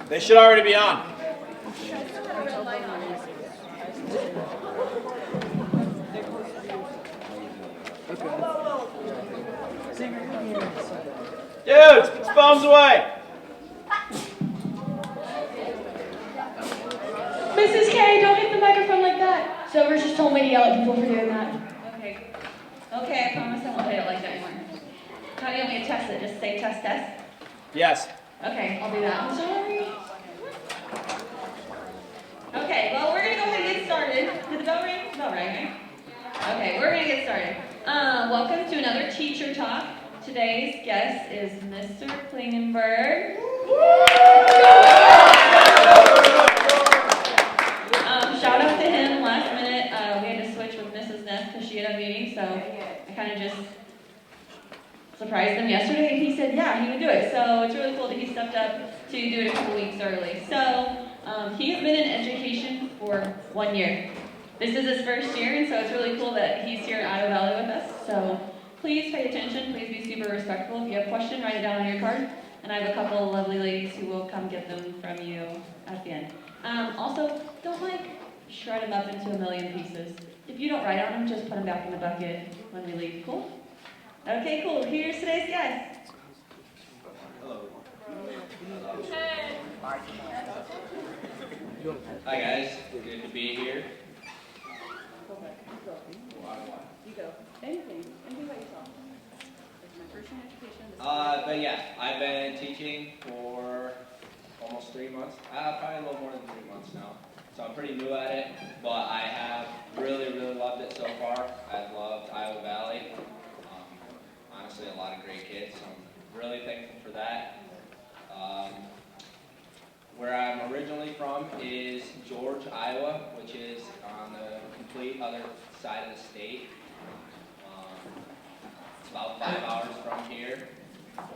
They should already be on. Dudes, put your phones away. Mrs. K, don't hit the microphone like that. Silver just told me to yell at people for doing that. Okay. Okay, I promise I won't hit it like that anymore. How do you want me to test it? Just say test, test? Yes. Okay, I'll do that. I'm sorry. Okay, well, we're going to go ahead and get started. Did the bell ring? The bell rang, right? Okay, we're going to get started. Welcome to another teacher talk. Today's guest is Mr. Klingenburg. Shout out to him last minute. We had to switch with Mrs. Ness because she had a meeting, so I kind of just surprised him yesterday, and he said, yeah, he would do it. So it's really cool that he stepped up to do it a couple weeks early. So he has been in education for 1 year. This is his first year, and so it's really cool that he's here at Iowa Valley with us. So please pay attention. Please be super respectful. If you have a question, write it down on your card. And I have a couple of lovely ladies who will come get them from you at the end. Also, don't shred them up into a million pieces. If you don't write on them, just put them back in the bucket when we leave. Cool? Okay, cool. Here's today's guest. Hello. Hi guys, good to be here. Anything about yourself. It's my first year in education. But yeah, I've been teaching for almost 3 months. Probably a little more than 3 months now. So I'm pretty new at it, but I have really loved it so far. I've loved Iowa Valley. Honestly, a lot of great kids, so I'm really thankful for that. Where I'm originally from is George, Iowa, which is on the complete other side of the state. It's about 5 hours from here,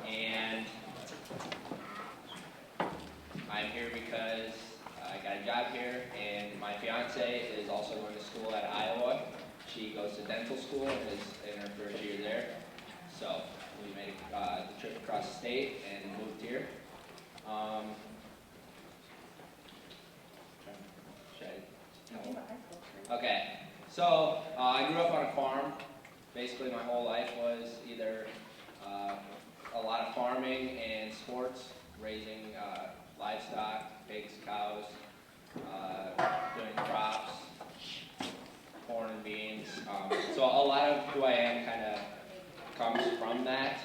and I'm here because I got a job here, and my fiance is also going to school at Iowa. She goes to dental school and is in her first year there. So we made the trip across the state and moved here. Okay, so I grew up on a farm. Basically my whole life was either a lot of farming and sports, raising livestock, pigs, cows, doing crops, corn and beans. So a lot of who I am kind of comes from that,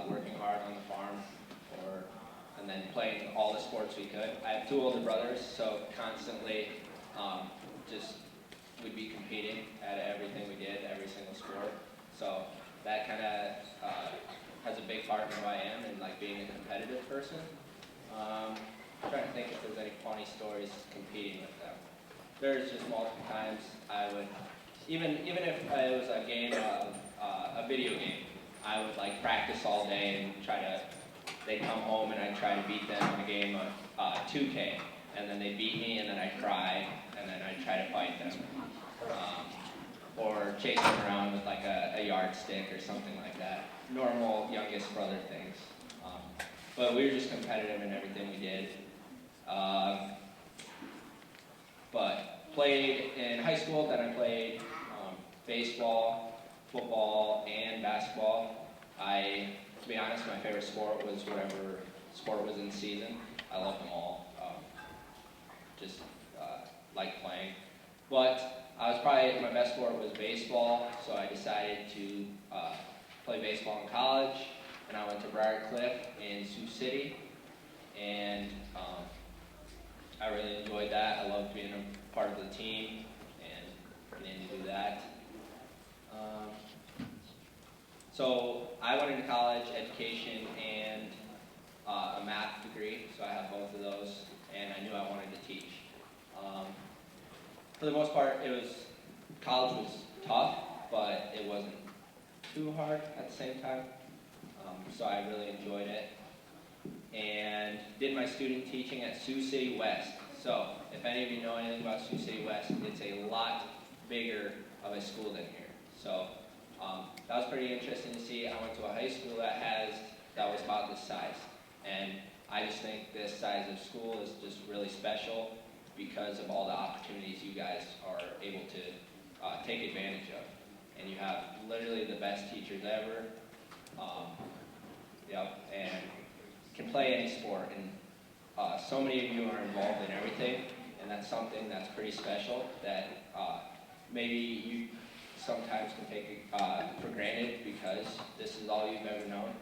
working hard on the farm, and then playing all the sports we could. I have 2 older brothers, so constantly we'd be competing at everything we did, every single sport. So that kind of has a big part in who I am and being a competitive person. I'm trying to think if there's any funny stories competing with them. There's just multiple times I would, even if it was a game of a video game, I would practice all day and they'd come home and I'd try to beat them in a game of 2K, and then they'd beat me and then I'd cry and then I'd try to fight them. Or chase them around with a yardstick or something like that. Normal youngest brother things. But we were just competitive in everything we did. But played in high school, then I played baseball, football, and basketball. To be honest, my favorite sport was whatever sport was in season. I loved them all. Liked playing. But my best sport was baseball, so I decided to play baseball in college, and I went to Briarcliff in Sioux City, and I really enjoyed that. I loved being a part of the team and getting to do that. So I went into college, education, and a math degree, so I have both of those, and I knew I wanted to teach. For the most part, college was tough, but it wasn't too hard at the same time, so I really enjoyed it. And did my student teaching at Sioux City West. So, if any of you know anything about Sioux City West, it's a lot bigger of a school than here. So, that was pretty interesting to see. I went to a high school that was about this size. And I just think this size of school is just really special because of all the opportunities you guys are able to take advantage of. And you have literally the best teachers ever. And can play any sport. And so many of you are involved in everything, and that's something that's pretty special that maybe you sometimes can take for granted because this is all you've ever known.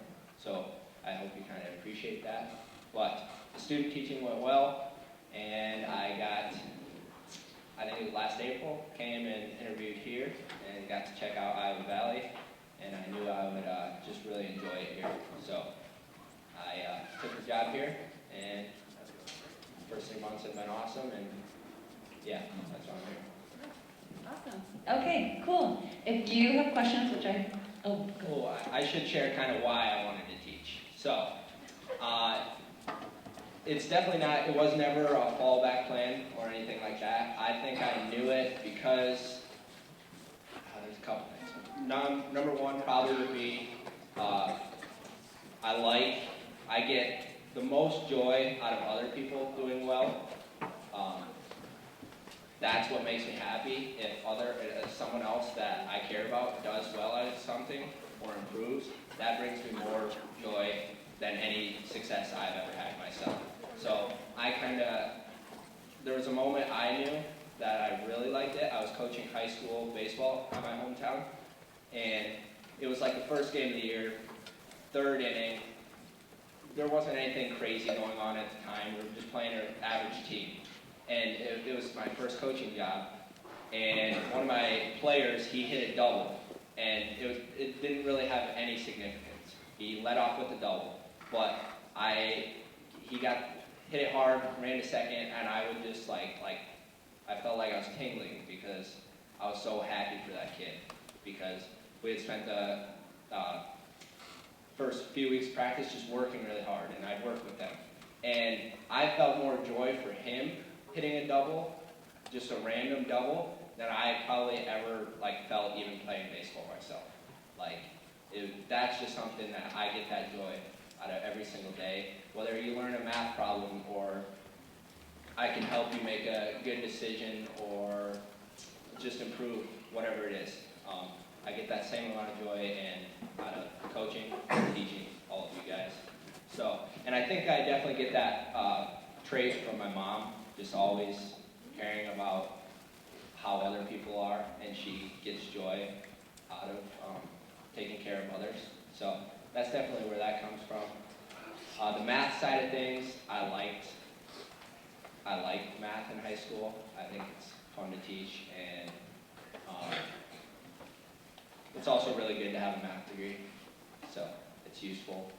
So I hope you kind of appreciate that. But the student teaching went well, and I think it was last April, came and interviewed here and got to check out Iowa Valley, and I knew I would just really enjoy it here. So I took the job here, and the first 3 months have been awesome, and yeah, that's why I'm here. Awesome. Okay, cool. If you have questions, which Cool. I should share kind of why I wanted to teach. So, it's definitely not, it was never a fallback plan or anything like that. I think I knew it because, there's a couple things. Number one probably would be, I get the most joy out of other people doing well. That's what makes me happy. If someone else that I care about does well at something or improves, that brings me more joy than any success I've ever had myself. So there was a moment I knew that I really liked it. I was coaching high school baseball in my hometown, and it was like the first game of the year, third inning. There wasn't anything crazy going on at the time. We were just playing an average team. And it was my first coaching job, and one of my players, he hit a double, and it didn't really have any significance. He led off with a double, but he hit it hard, ran to second, and I would just I felt like I was tingling because I was so happy for that kid, because we had spent the first few weeks of practice just working really hard, and I'd work with them. And I felt more joy for him hitting a double, just a random double, than I probably ever felt even playing baseball myself. That's just something that I get that joy out of every single day. Whether you learn a math problem or I can help you make a good decision or just improve whatever it is. I get that same amount of joy out of coaching and teaching all of you guys. So, and I think I definitely get that trait from my mom, just always caring about how other people are, and she gets joy out of taking care of others. So that's definitely where that comes from. The math side of things, I liked math in high school. I think it's fun to teach, and it's also really good to have a math degree, so it's useful.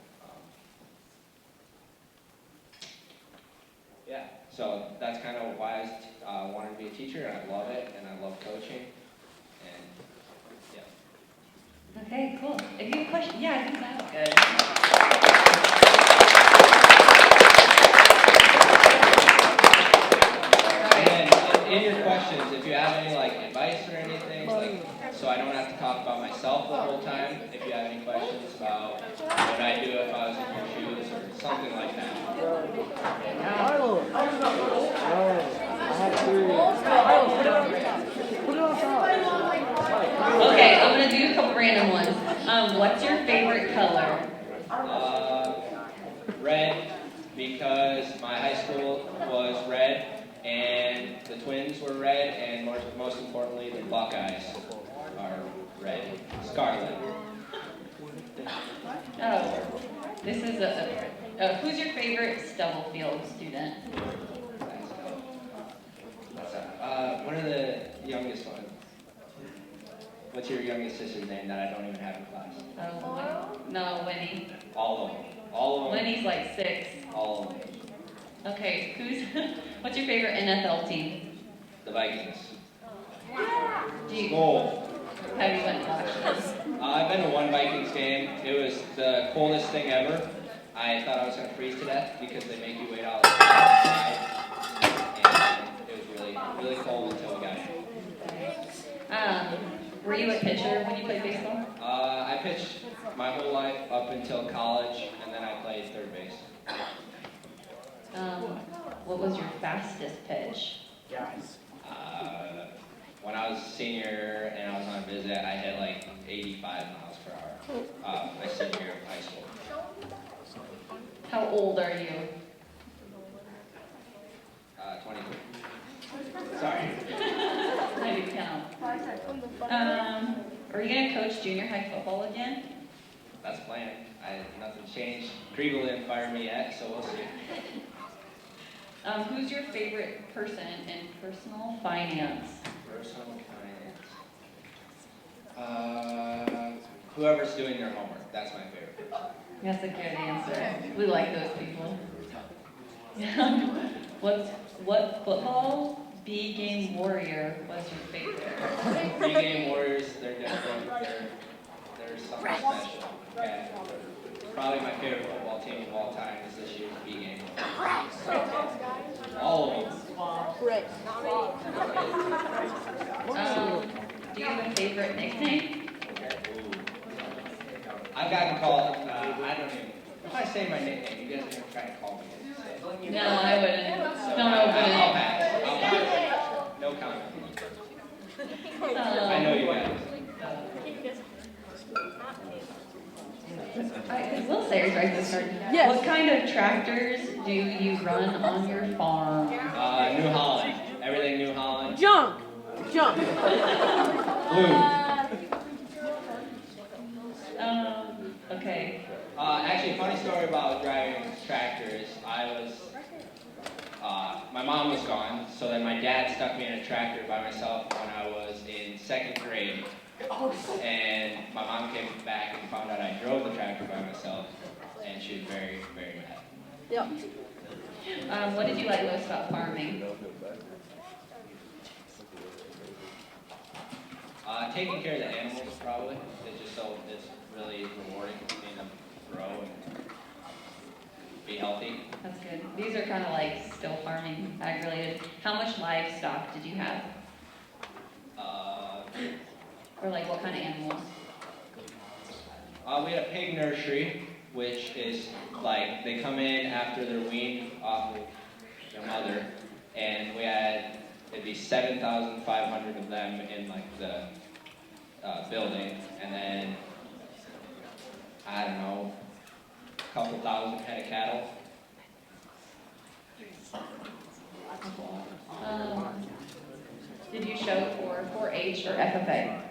Yeah, so that's kind of why I wanted to be a teacher, and I love it, and I love coaching, and yeah. Okay, cool. If you have a question, yeah, I think that's good. And in your questions, if you have any advice or anything, so I don't have to talk about myself the whole time, if you have any questions about what I do if I was in your shoes or something like that. Okay, I'm gonna do a couple random ones. What's your favorite color? Red, because my high school was red, and the Twins were red, and most importantly, the Buckeyes are red. Scarlet. Oh, this is who's your favorite Stubblefield student? One of the youngest ones. What's your youngest sister's name that I don't even have in class? Oh, no, Winnie. All of them. All of them. Winnie's like 6. All of them. Okay, what's your favorite NFL team? The Vikings. Gold. Have you went to watch this? I've been to one Vikings game. It was the coldest thing ever. I thought I was going to freeze to death because they make you wait outside. And was really cold until we got here. Were you a pitcher when you played baseball? I pitched my whole life up until college, and then I played third base. What was your fastest pitch? When I was a senior and I was on a visit, I hit like 85 miles per hour. My senior year of high school. How old are you? 23. Sorry. I didn't count. Are you going to coach junior high football again? That's the plan. Nothing's changed. Kriegel didn't fire me yet, so we'll see. Who's your favorite person in personal finance? Personal finance. Whoever's doing their homework. That's my favorite person. That's a good answer. We like those people. What football B-game warrior was your favorite? B-game warriors, they're different. They're something special. Okay. Probably my favorite football team of all time is this year's B-game. All of them. Do you have a favorite nickname? I've gotten called, I don't even, if I say my nickname, you guys are going to try to call me. No, I wouldn't. I'll pass. No comment. I know you guys. Will Sayers right this start. Yes. What kind of tractors do you run on your farm? New Holland. Everything New Holland. Junk. Blue. Okay. Actually, funny story about driving tractors. My mom was gone, so then my dad stuck me in a tractor by myself when I was in 2nd grade. And my mom came back and found out I drove the tractor by myself, and she was very, very mad. Yep. What did you like most about farming? Taking care of the animals, probably. It's really rewarding seeing them grow and be healthy. That's good. These are kind of like still farming, ag related. How much livestock did you have? Or like what kind of animals? We had a pig nursery, which is like they come in after they're weaned off of their mother, and it'd be 7,500 of them in like the building, and then I don't know, a couple thousand head of cattle. Did you show for 4-H or FFA?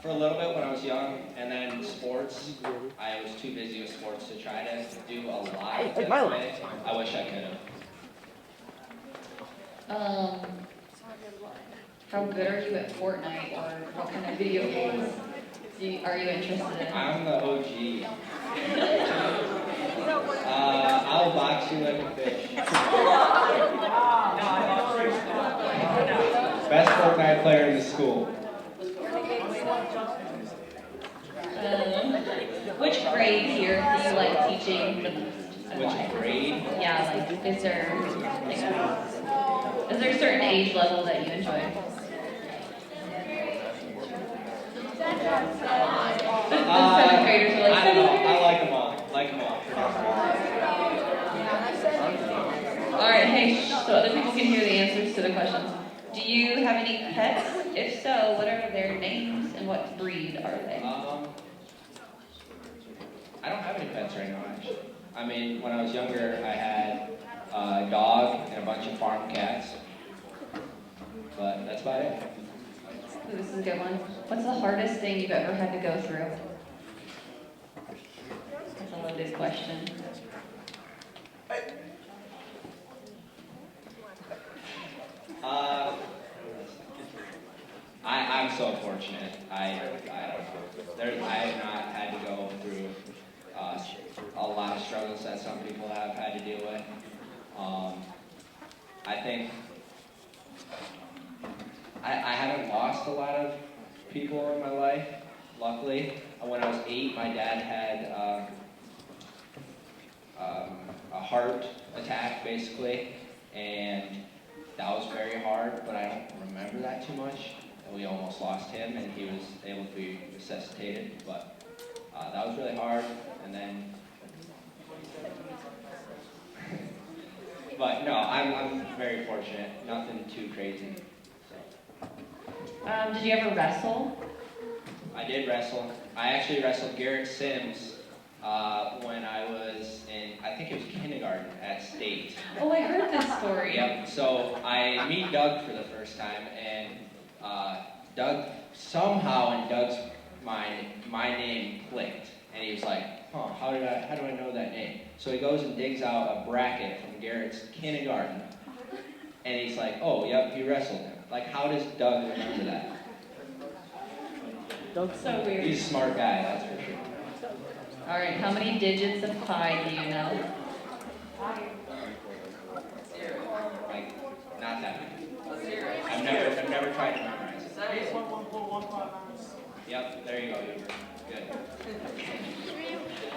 For a little bit when I was young, and then sports. I was too busy with sports to try to do a lot of FFA. I wish I could have. How good are you at Fortnite, or what kind of video games are you interested in? I'm the OG. I'll box you like a fish. Best Fortnite player in the school. Which grade here do you like teaching the most? Which grade? Yeah, like is there a certain age level that you enjoy? The 7th graders are like, I don't know. I like them all. All right, hey, so other people can hear the answers to the questions. Do you have any pets? If so, what are their names and what breed are they? I don't have any pets right now, actually. I mean, when I was younger, I had a dog and a bunch of farm cats. But that's about it. Ooh, this is a good one. What's the hardest thing you've ever had to go through? That's a loaded question. I'm so fortunate. I have not had to go through a lot of struggles that some people have had to deal with. I think I haven't lost a lot of people in my life, luckily. When I was 8, my dad had a heart attack, basically, and that was very hard, but I don't remember that too much. And we almost lost him, and he was able to be resuscitated, but that was really hard. And then, but no, I'm very fortunate. Nothing too crazy. So. Did you ever wrestle? I did wrestle. I actually wrestled Garrett Sims when I was in, I think it was kindergarten at State. Oh, I heard this story. Yep. So I meet Doug for the first time, and Doug, somehow in Doug's mind, my name clicked, and he was like, "Huh? How do I know that name?" So he goes and digs out a bracket from Garrett's kindergarten, and he's like, "Oh, yep, you wrestled him." Like, how does Doug remember that? Doug's so weird. He's a smart guy, that's for sure. All right, how many digits of pi do you know? Like, not that many. I've never tried to memorize it. Yep, there you go, Uber. Good.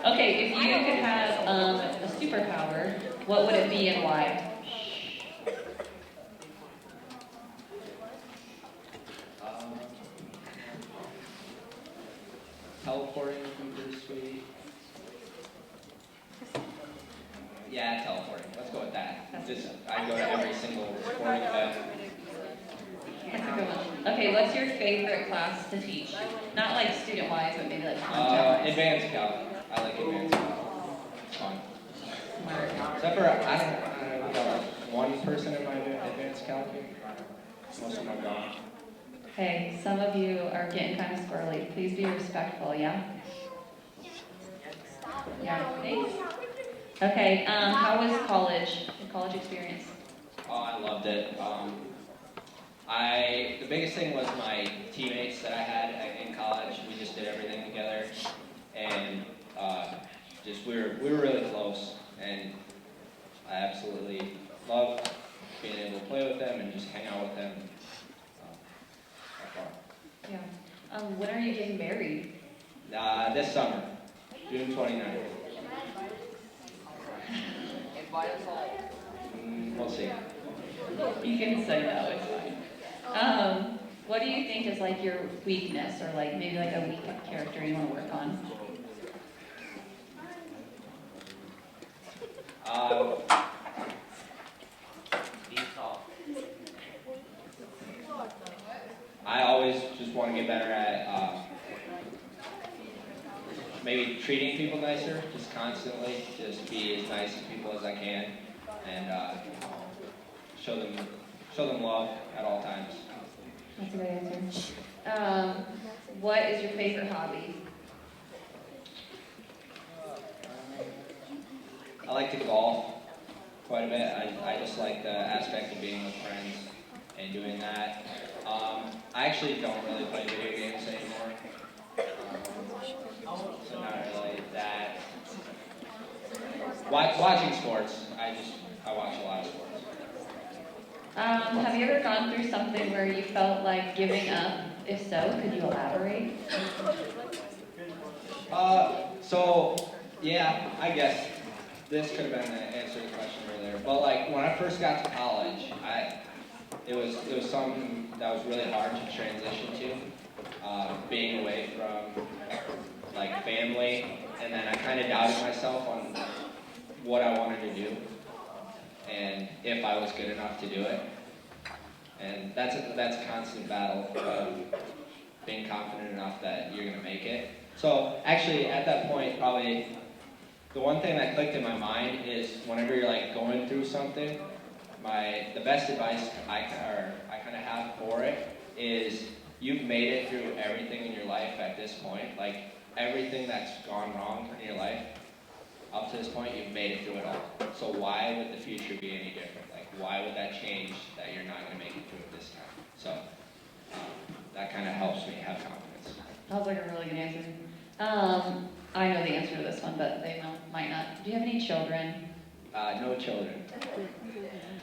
Okay, if you could have a superpower, what would it be and why? Teleporting would be pretty sweet. Yeah, teleporting. Let's go with that. I'd go to every single sporting event. That's a good one. Okay, what's your favorite class to teach? Not like student-wise, but maybe like content-wise. Advanced calc. I like advanced calc. It's fun. Smart. Except for, I don't know, we got like one person in my advanced calc. Most of them are gone. Hey, some of you are getting kind of squirrely. Please be respectful, yeah? Yeah, thanks. Okay, how was college, the college experience? Oh, I loved it. The biggest thing was my teammates that I had in college. We just did everything together, and we were really close. And I absolutely loved being able to play with them and just hang out with them. Yeah. When are you getting married? This summer, June 29th. We'll see. You can say no, it's fine. What do you think is like your weakness, or like maybe like a weak character you want to work on? I always just want to get better at maybe treating people nicer, just constantly, just be as nice to people as I can, and show them love at all times. That's a great answer. What is your favorite hobby? I like to golf quite a bit. I just like the aspect of being with friends and doing that. I actually don't really play video games anymore. So not really that. Watching sports. I watch a lot of sports. Have you ever gone through something where you felt like giving up? If so, could you elaborate? Yeah, I guess this could have been the answer to the question earlier. But like when I first got to college, it was something that was really hard to transition to, being away from like family, and then I kind of doubted myself on what I wanted to do and if I was good enough to do it. And that's a constant battle of being confident enough that you're gonna make it. So actually, at that point, probably the one thing that clicked in my mind is whenever you're like going through something, the best advice I kind of have for it is you've made it through everything in your life at this point. Like everything that's gone wrong in your life up to this point, you've made it through it all. So why would the future be any different? Like why would that change that you're not going to make it through it this time? So that kind of helps me have confidence. That was like a really good answer. I know the answer to this one, but they might not. Do you have any children? No children.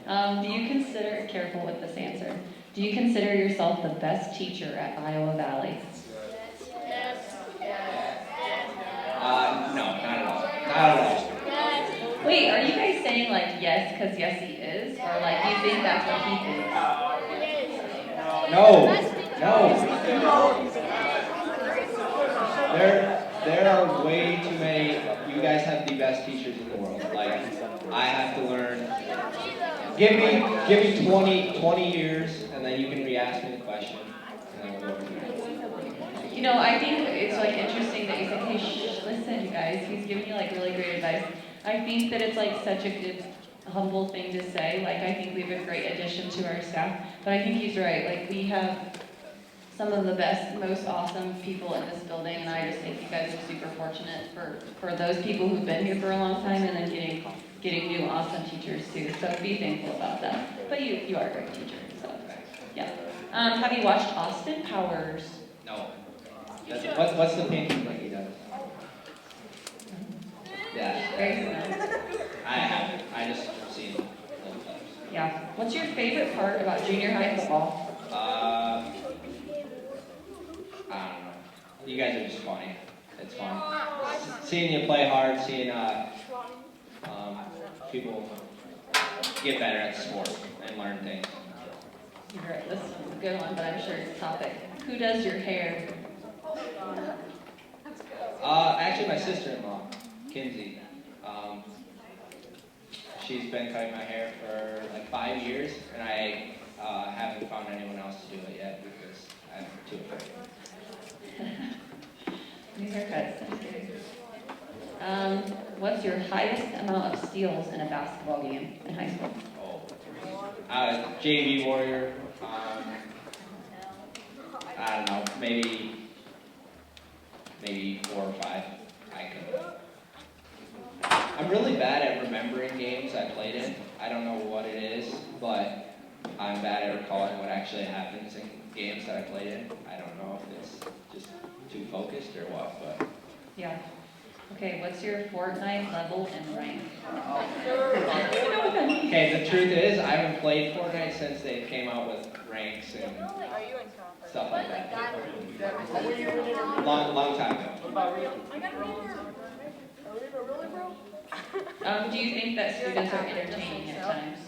Do you consider, careful with this answer, do you consider yourself the best teacher at Iowa Valley? No, not at all. Not at all. Wait, are you guys saying saying like yes because yes he is, or like you think that's what he thinks? No. There are way too many. You guys have the best teachers in the world. Like, I have to learn. Give me 20 years, and then you can re-ask me the question. And then we'll go from there. You know, I think it's like interesting that you said, hey, listen, you guys, he's giving you like really great advice. I think that it's like such a good, humble thing to say. Like, I think we have a great addition to our staff, but I think he's right. Like, we have some of the best, most awesome people in this building, and I just think you guys are super fortunate for those people who've been here for a long time, and then getting new awesome teachers too. So be thankful about that. But you are a great teacher, so yeah. Have you watched Austin Powers? No. What's the painting that he does? Yeah. Very similar. I haven't. I just seen little clips. Yeah. What's your favorite part about junior high football? I don't know. You guys are just funny. It's fun. Seeing you play hard, seeing people get better at sport and learn things. You're right. This is a good one, but I'm sure it's a topic. Who does your hair? Actually, my sister-in-law, Kinsey. She's been cutting my hair for like 5 years, and I haven't found anyone else to do it yet because I'm too afraid. New haircuts. What's your highest amount of steals in a basketball game in high school? JV Warrior. I don't know, maybe 4 or 5. I'm really bad at remembering games I played in. I don't know what it is, but I'm bad at recalling what actually happens in games that I played in. I don't know if it's just too focused or what, but... Yeah. Okay, what's your Fortnite level and rank? Okay, the truth is, I haven't played Fortnite since they came out with ranks and stuff like that. Long time ago. Do you think that students are entertaining at times?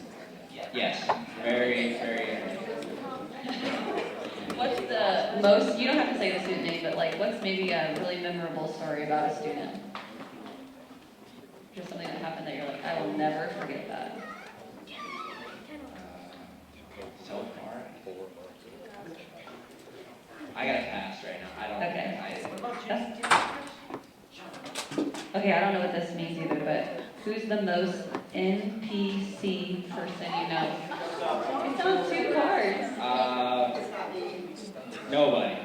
Yes, very, very entertaining. What's the most, you don't have to say the student name, but like, what's maybe a really memorable story about a student? Just something that happened that you're like, I will never forget that. So far, I gotta pass right now. I don't. Okay. Okay, I don't know what this means either, but who's the most NPC person you know? It's on 2 cards. Nobody.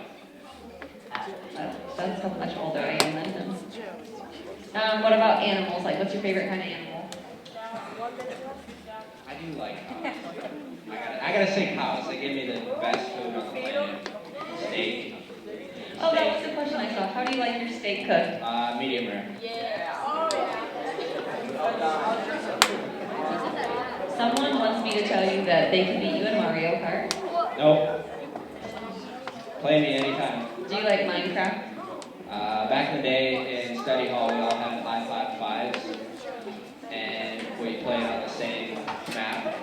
That's how much older I am than him. What about animals? Like, what's your favorite kind of animal? I do like cows. I gotta say cows. They give me the best food on the planet. Steak. Oh, that was the question I saw. How do you like your steak cooked? Medium rare. Someone wants me to tell you that they can beat you in Mario Kart. Nope. Play me anytime. Do you like Minecraft? Back in the day in study hall, we all had iPod 5s, and we played on the same map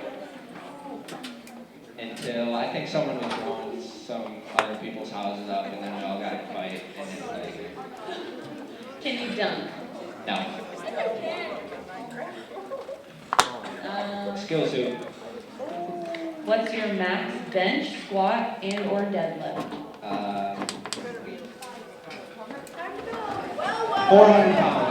until I think someone was blowing some other people's houses up, and then we all got in a fight, and then like... Can you dunk? No. Skill suit. What's your max bench, squat, and or deadlift? 400 pounds.